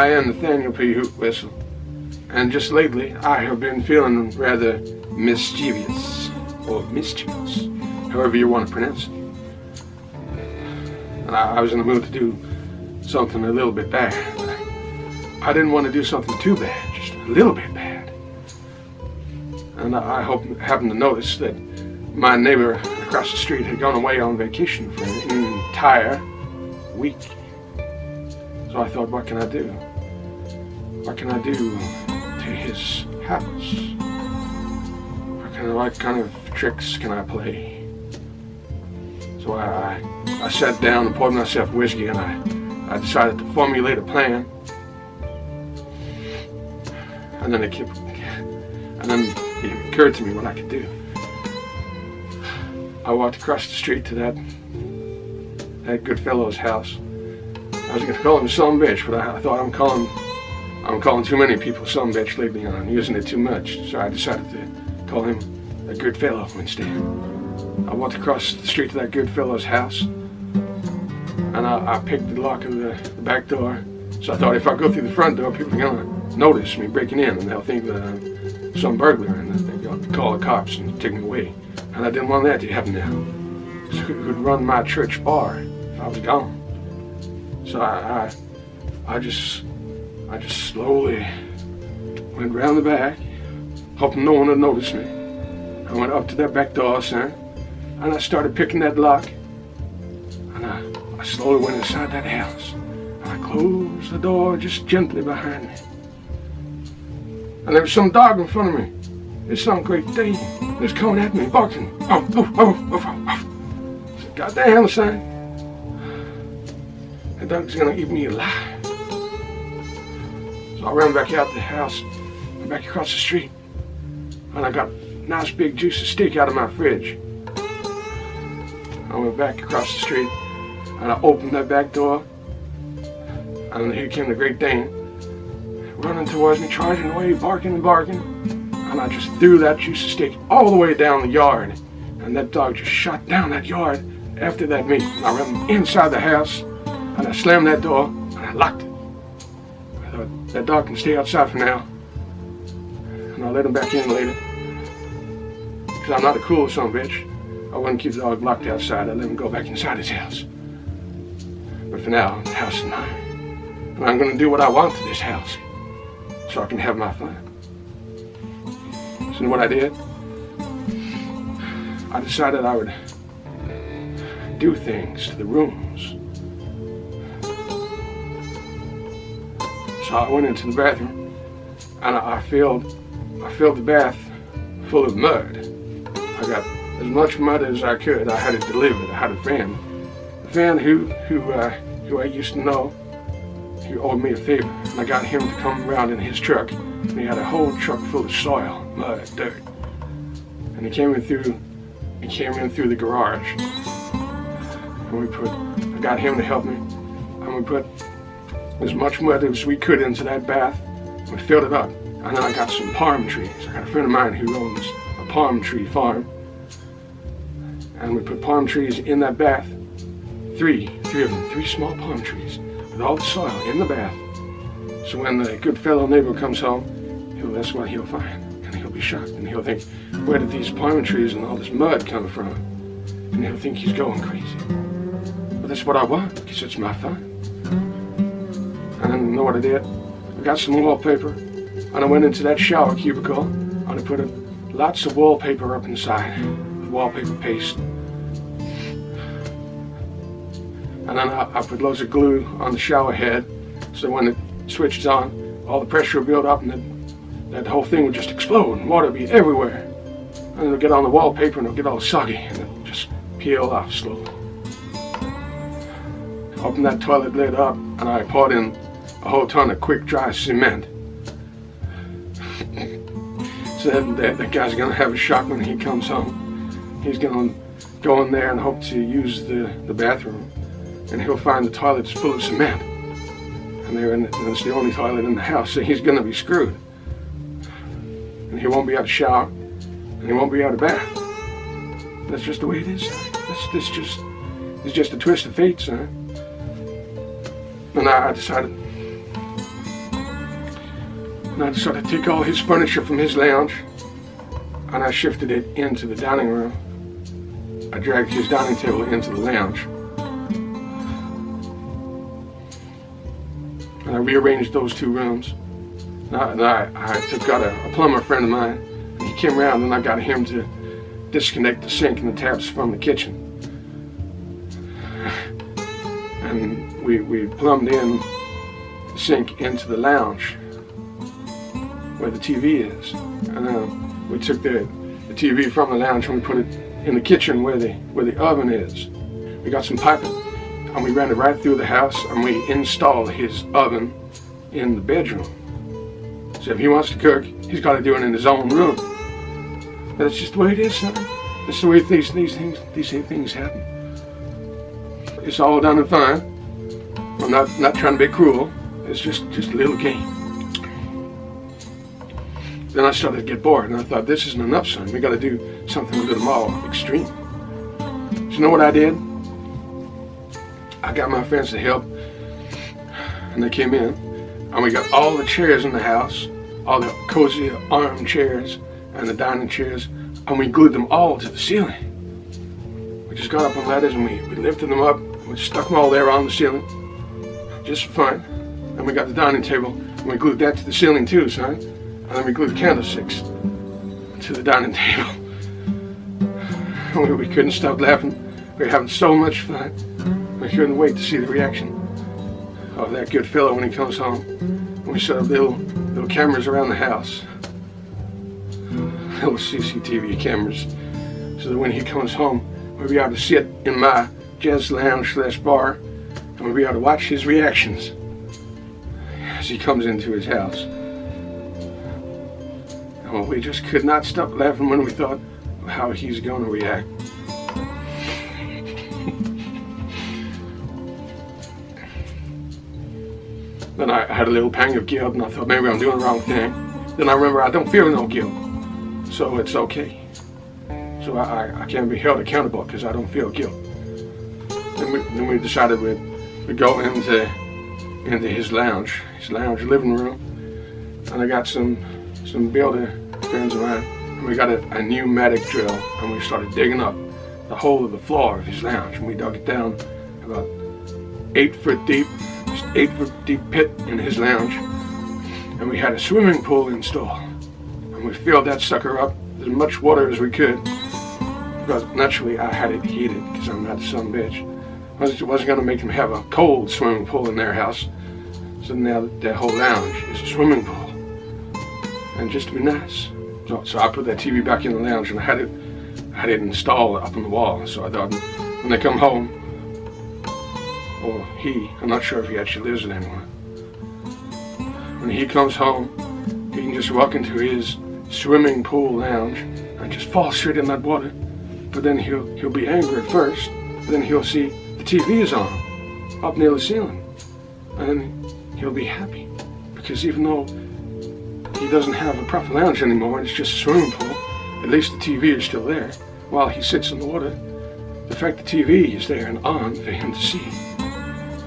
I am Nathaniel P Hoot-Whistle, and just lately I have been feeling rather mischievous, or mischievous, however you want to pronounce it. And I was in the mood to do something a little bit bad. I didn't want to do something too bad, just a little bit bad. And I happened to notice that my neighbor across the street had gone away on vacation for an entire week. So I thought, what can I do? What can I do to his house? What kind of tricks can I play? So I sat down and poured myself whiskey, and I decided to formulate a plan. And then it occurred to me what I could do. I walked across the street to that good fellow's house. I was going to call him some bitch, but I thought I'm calling too many people some bitch lately, and I'm using it too much. So I decided to call him a good fellow instead. I walked across the street to that good fellow's house, and I picked the lock of the back door. So I thought if I go through the front door, people are going to notice me breaking in, and they'll think that I'm some burglar, and they'll call the cops and take me away. And I didn't want that to happen now. So who would run my church bar if I was gone? So I just slowly went round the back, hoping no one would notice me. I went up to that back door, sir, and I started picking that lock. And I slowly went inside that house, and I closed the door just gently behind me. And there was some dog in front of me. It's some great day. He was coming at me, barking. Oh. I said, goddamn, son. That dog's gonna eat me alive. So I ran back out the house and back across the street. And I got a nice big juicy steak out of my fridge. I went back across the street and I opened that back door. And here came the Great Dane, running towards me, charging away, barking. And I just threw that juicy steak all the way down the yard. And that dog just shot down that yard after that meat. And I ran inside the house, and I slammed that door, and I locked it. I thought, that dog can stay outside for now, and I'll let him back in later. Because I'm not a cool son of a bitch. I wouldn't keep the dog locked outside. I'd let him go back inside his house. But for now, the house is mine. And I'm going to do what I want to this house, so I can have my fun. So you know what I did? I decided I would do things to the rooms. So I went into the bathroom, and I filled the bath full of mud. I got as much mud as I could. I had it delivered. I had a friend who I used to know. He owed me a favor, and I got him to come around in his truck, and he had a whole truck full of soil, mud, dirt. And he came in through the garage, and I got him to help me, and we put as much mud as we could into that bath. We filled it up, and then I got some palm trees. I got a friend of mine who owns a palm tree farm, and we put palm trees in that bath, three of them, 3 small palm trees, with all the soil in the bath. So when the good fellow neighbor comes home, that's what he'll find. And he'll be shocked. And he'll think, where did these palm trees and all this mud come from? And he'll think he's going crazy. But that's what I want, because it's my fun. And then you know what I did? I got some wallpaper, and I went into that shower cubicle, and I put lots of wallpaper up inside, wallpaper paste. And then I put loads of glue on the shower head, so when it switches on, all the pressure will build up, and that whole thing would just explode, and water would be everywhere. And it'll get on the wallpaper, and it'll get all soggy, and it'll just peel off slowly. I opened that toilet lid up, and I poured in a whole ton of quick dry cement. So that guy's gonna have a shock when he comes home. He's gonna go in there and hope to use the bathroom, and he'll find the toilet's full of cement. And it's the only toilet in the house, so he's gonna be screwed. And he won't be able to shower, and he won't be able to bath. That's just the way it is. It's just a twist of fate, son. And I decided And I decided to take all his furniture from his lounge, and I shifted it into the dining room. I dragged his dining table into the lounge. And I rearranged those two rooms. And I got a plumber friend of mine, and he came around, and I got him to disconnect the sink and the taps from the kitchen. And we plumbed in the sink into the lounge where the TV is. And we took the TV from the lounge and we put it in the kitchen where the oven is. We got some piping and we ran it right through the house, and we installed his oven in the bedroom. So if he wants to cook, he's got to do it in his own room. But it's just the way it is, son. It's the way these things happen. It's all done and fine. I'm not trying to be cruel. It's just a little game. Then I started to get bored, and I thought, this isn't enough, son. We got to do something a little more extreme. So you know what I did? I got my friends to help, and they came in, and we got all the chairs in the house, all the cozy armchairs and the dining chairs, and we glued them all to the ceiling. We just got up on ladders and we lifted them up, and we stuck them all there on the ceiling, just for fun. And we got the dining table, and we glued that to the ceiling too, son. And then we glued candlesticks to the dining table. We couldn't stop laughing. We were having so much fun. We couldn't wait to see the reaction of that good fellow when he comes home. And we set up little cameras around the house. Little CCTV cameras. So that when he comes home, we'll be able to sit in my jazz lounge / bar, and we'll be able to watch his reactions as he comes into his house. And we just could not stop laughing when we thought of how he's going to react. Then I had a little pang of guilt, and I thought maybe I'm doing the wrong thing. Then I remember I don't feel no guilt, so it's okay. So I can't be held accountable because I don't feel guilt. Then we decided we'd go into his lounge living room, and I got some builder friends of mine, and we got a pneumatic drill, and we started digging up the hole of the floor of his lounge, and we dug it down about 8 foot deep. 8 foot deep pit in his lounge, and we had a swimming pool installed, and we filled that sucker up with as much water as we could, because naturally I had it heated because I'm not some bitch. It wasn't going to make them have a cold swimming pool in their house, so now their whole lounge is a swimming pool, and just to be nice. So I put that TV back in the lounge, and I had it installed up on the wall, so I thought when they come home, or I'm not sure if he actually lives with anyone. When he comes home, he can just walk into his swimming pool lounge and just fall straight in that water. But then he'll be angry at first, then he'll see the TV is on, up near the ceiling. And then he'll be happy, because even though he doesn't have a proper lounge anymore, it's just a swimming pool, at least the TV is still there. While he sits in the water, the fact the TV is there and on for him to see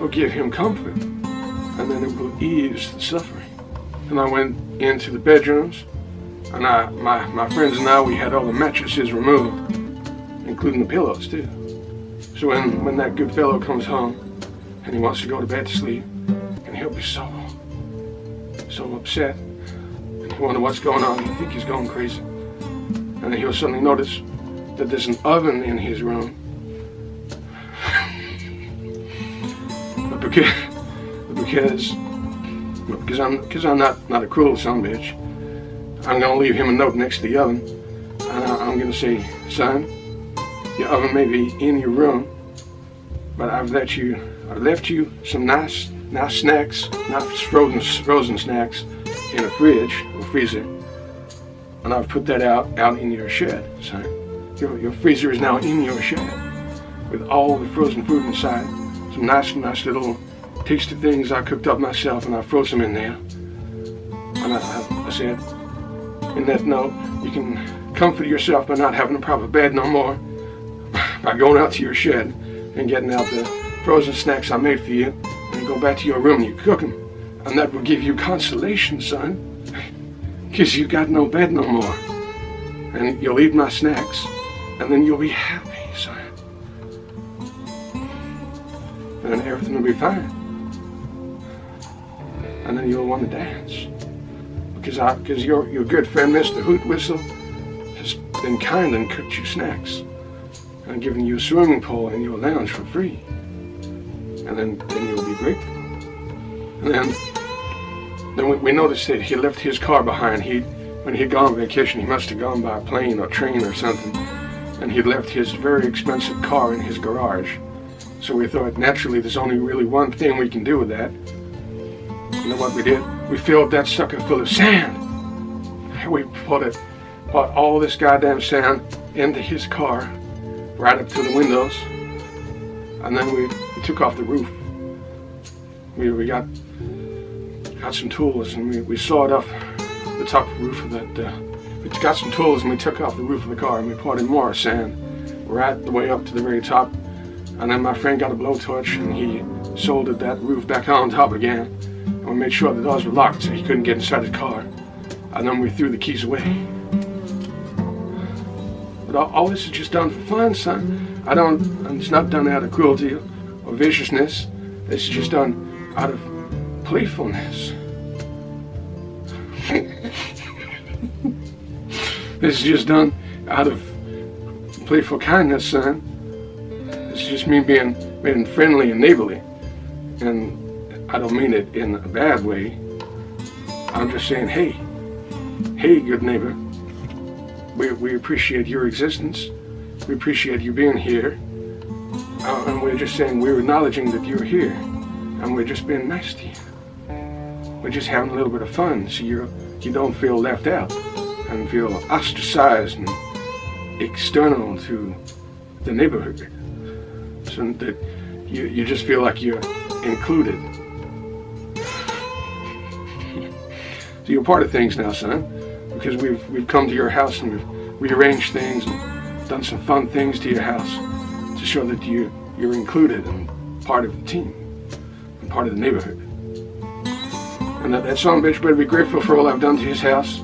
will give him comfort, and then it will ease the suffering. And I went into the bedrooms, and my friends and I, we had all the mattresses removed, including the pillows too. So when that good fellow comes home and he wants to go to bed to sleep, and he'll be so upset, and he'll wonder what's going on, he'll think he's going crazy, and then he'll suddenly notice that there's an oven in his room. Because I'm not a cruel son bitch, I'm gonna leave him a note next to the oven, and I'm gonna say, son, your oven may be in your room, but I've left you some nice snacks, nice frozen snacks, in a fridge or freezer, and I've put that out in your shed, son. Your freezer is now in your shed with all the frozen food inside. Some nice little tasty things I cooked up myself, and I froze them in there. And I said, in that note, you can comfort yourself by not having a proper bed no more, by going out to your shed and getting out the frozen snacks I made for you, and go back to your room and you cook them. And that will give you consolation, son. because you got no bed no more. And you'll eat my snacks, and then you'll be happy, son. And then everything will be fine. And then you'll want to dance. Because your good friend, Mr. Hoot-Whistle, has been kind and cooked you snacks. And given you a swimming pool in your lounge for free. And then you'll be grateful. And then we noticed that he left his car behind. When he'd gone on vacation, he must have gone by plane or train or something. And he'd left his very expensive car in his garage. So we thought, naturally, there's only really one thing we can do with that. You know what we did? We filled that sucker full of sand. We put all this goddamn sand into his car, right up to the windows. And then we took off the roof. We got some tools and we sawed off the top roof of that. We got some tools and we took off the roof of the car and we poured in more sand, right the way up to the very top. And then my friend got a blowtorch and he soldered that roof back on top again. And we made sure the doors were locked so he couldn't get inside the car. And then we threw the keys away. But all this is just done for fun, son. It's not done out of cruelty or viciousness. This is just done out of playfulness. This is just done out of playful kindness, son. This is just me being friendly and neighborly. And I don't mean it in a bad way. I'm just saying, hey, good neighbor. We appreciate your existence. We appreciate you being here. And we're just saying, we're acknowledging that you're here. And we're just being nice to you. We're just having a little bit of fun so you don't feel left out and feel ostracized and external to the neighborhood. So that you just feel like you're included. So you're part of things now, son, because we've come to your house and we've rearranged things and done some fun things to your house to show that you're included and part of the team and part of the neighborhood. And that son of a bitch better be grateful for all I've done to his house.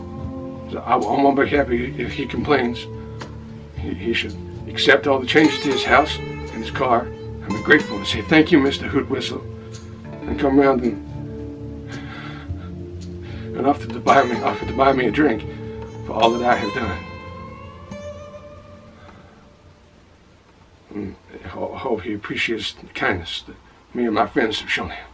So I won't be happy if he complains. He should accept all the changes to his house and his car and be grateful and say, thank you, Mr. Hoot-Whistle, and come around and offer to buy me a drink for all that I have done. And I hope he appreciates the kindness that me and my friends have shown him.